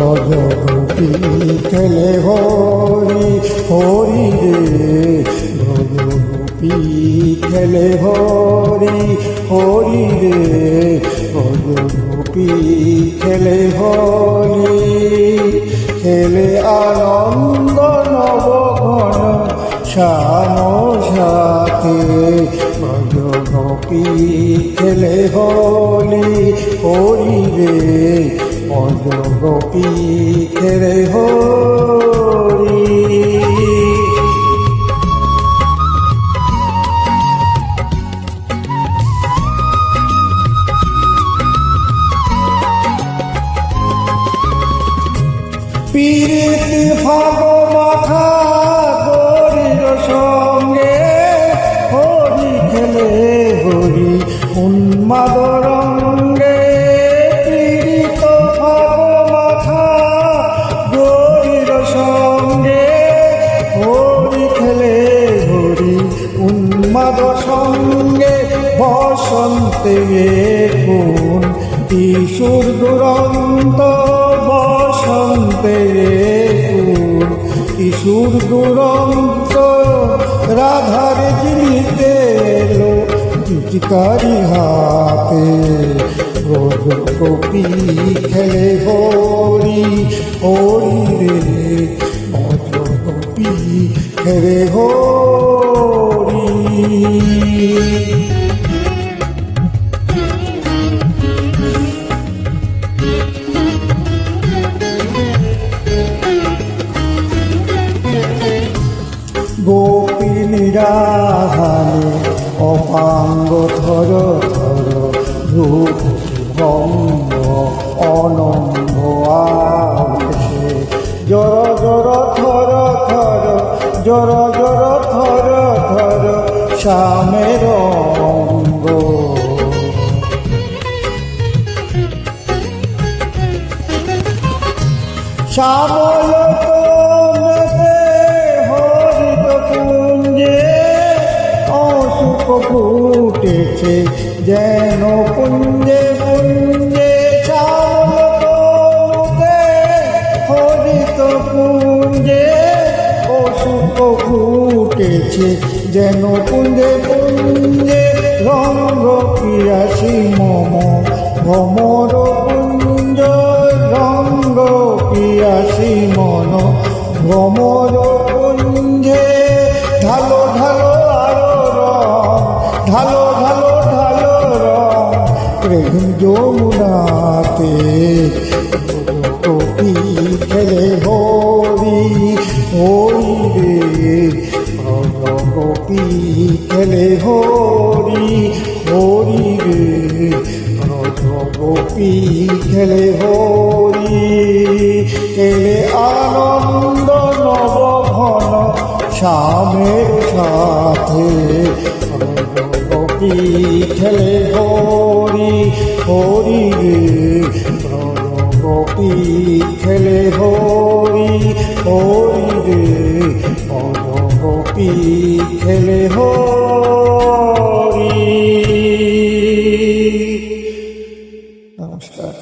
ব্রজগোপী খেলে হরি হরি রে, ব্রজগোপী খেলে হরি হরি রে, ব্রজগোপী খেলে হরি। খেলে আনন্দ নবঘন শ্যাম সাথে, ব্রজগোপী খেলে হরি হরি রে, ব্রজগোপী খেলে হরি। পীড়িত ফাগ মাথা গরির সঙ্গে, হরি খেলে হরি উন্মাদ রঙ্গে। পীড়িত ফাগ মাথা গরির সঙ্গে, হরি খেলে হরি উন্মাদ সঙ্গে। বসন্তে কোন কিশোর দুরন্ত, বসন্তে কোন কিশোর দুরন্ত। রাধার জিনিতে এলো পিচকারি হাতে, ব্রজগোপী খেলে হরি হরি রে, ব্রজগোপী খেলে হরি। গোপিনীরা হানে অপাঙ্গ থর থর, রূপ ভঙ্গ অনঙ্গ আবেশে। জর জর থর থর, জর জর থর থর, শ্যামের অঙ্গ। শ্যামল ফুটেছে যেন পুঞ্জে পুঞ্জে, শ্যামলতে হরিত পুঞ্জে। অশুক ফুটেছে যেন পুঞ্জে পুঞ্জে, রঙ্গ পিয়াসী মম ভ্রমর পুঞ্জ। রঙ্গ পিয়াসী মন ভ্রমর পুঞ্জে। ঢালো ঢালো আরো রং, ঢালো ঢালো ঢালো রং, প্রেম যমুনাতে। ব্রজগোপী খেলে হরি হরি রে, ব্রজগোপী খেলে হরি হরি রে, ব্রজগোপী খেলে হরি। খেলে আনন্দ নবঘন শ্যামের সাথে, ব্রজগোপী খেলে হরি হরি রে, ব্রজগোপী খেলে হরি হরি রে, ব্রজগোপী খেলে হরি। নমস্কার।